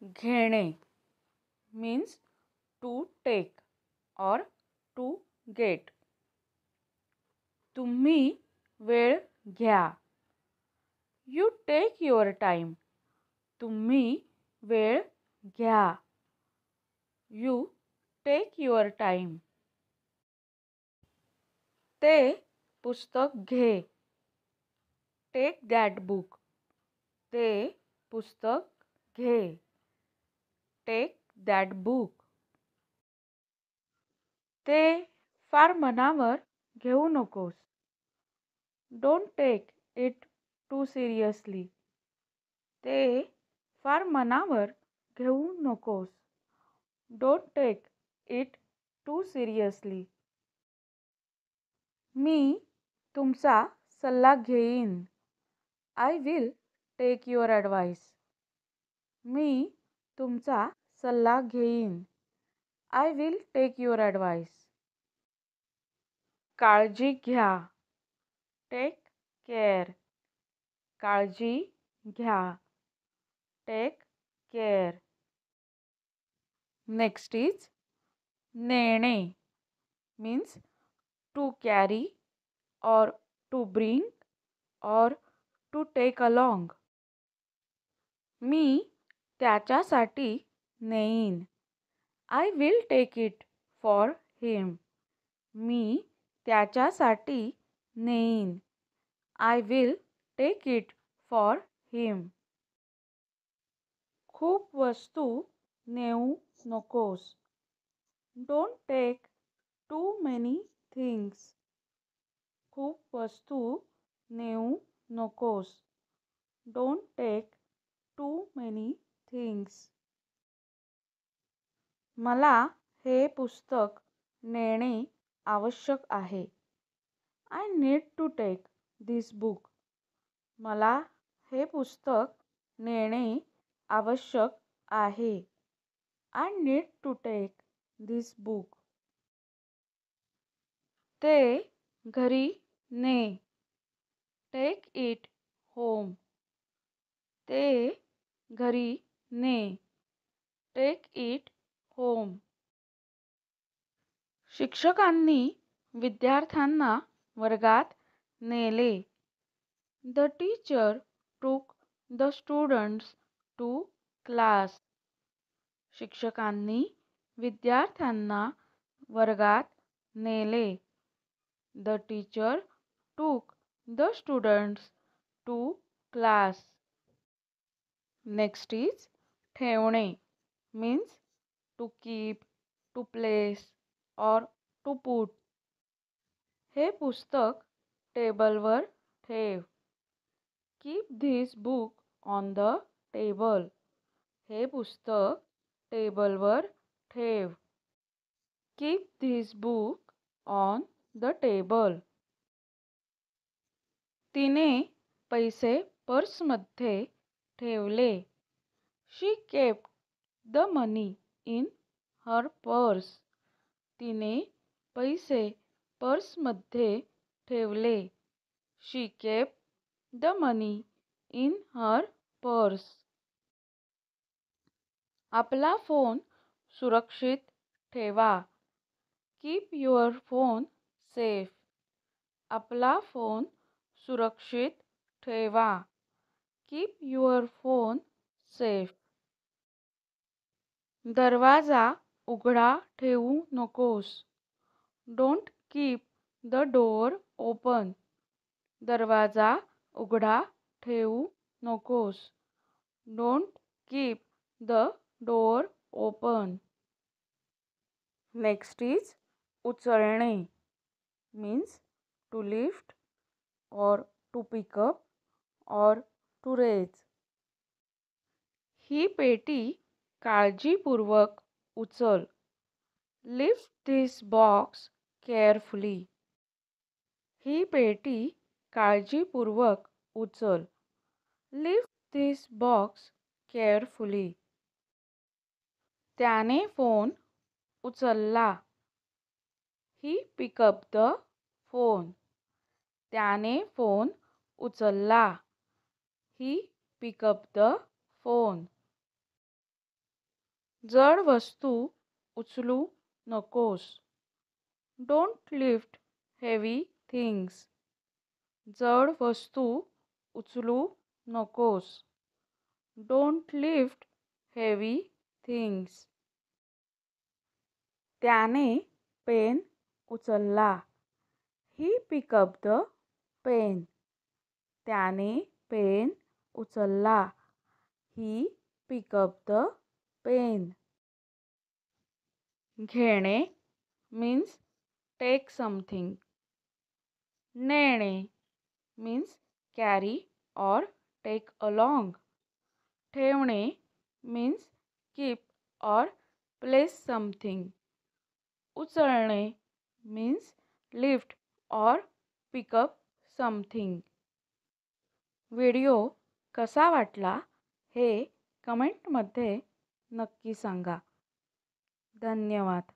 घेणे means to take or to get. तुम्ही वेळ घ्या. You take your time. तुम्ही वेळ घ्या. You take your time. ते पुस्तक घे. Take that book. ते पुस्तक घे. Take that book. ते फार मनावर घेऊ नकोस. Don't take it too seriously. ते फार मनावर घेऊ नकोस. Don't take it too seriously. मी तुमचा सल्ला घेईन. I will take your advice. मी तुमचा सल्ला घेईन. I will take your advice. काळजी घ्या. Take care. काळजी घ्या. Take care. Next is नेणे means to carry or to bring or to take along. मी त्याच्यासाठी नेईन. I will take it for him. मी त्याच्यासाठी नेईन. I will take it for him. खूप वस्तू नेऊ नकोस. Don't take too many things. खूप वस्तू नेऊ नकोस. Don't take too many things. मला हे पुस्तक नेणे आवश्यक आहे. I need to take this book. मला हे पुस्तक नेणे आवश्यक आहे. I need to take this book. ते घरी ने. Take it home. ते घरी ने. Take it home. शिक्षकांनी विद्यार्थ्यांना वर्गात नेले. The teacher took the students to class. शिक्षकांनी विद्यार्थ्यांना वर्गात नेले. The teacher took the students to class. Next is ठेवणे means to keep, to place or to put. हे पुस्तक टेबलवर ठेव. Keep this book on the table. हे पुस्तक टेबलवर ठेव. Keep this book on the table. तिने पैसे पर्समध्ये ठेवले. She kept the money in her purse. तिने पैसे पर्समध्ये ठेवले. She kept the money in her purse. आपला फोन सुरक्षित ठेवा. Keep your phone safe. आपला फोन सुरक्षित ठेवा. Keep your phone safe. दरवाजा उघडा ठेवू नकोस. Don't keep the door open. दरवाजा उघडा ठेवू नकोस. Don't keep the door open. Next is उचलणे means to lift or to pick up or to raise. ही पेटी काळजीपूर्वक उचल. Lift this box carefully. ही पेटी काळजीपूर्वक उचल. Lift this box carefully. त्याने फोन उचलला. He picked up the phone. त्याने फोन उचलला. He picked up the phone. जड वस्तू उचलू नकोस. Don't lift heavy things. जड वस्तू उचलू नकोस. Don't lift heavy things. त्याने पेन उचलला. He picked up the pen. त्याने पेन उचलला. He picked up the pen. घेणे means take something. नेणे means carry or take along. ठेवणे means keep or place something. उचलणे means lift or pick up something. Video कसा वाटला हे कमेंटमध्ये नक्की सांगा. धन्यवाद.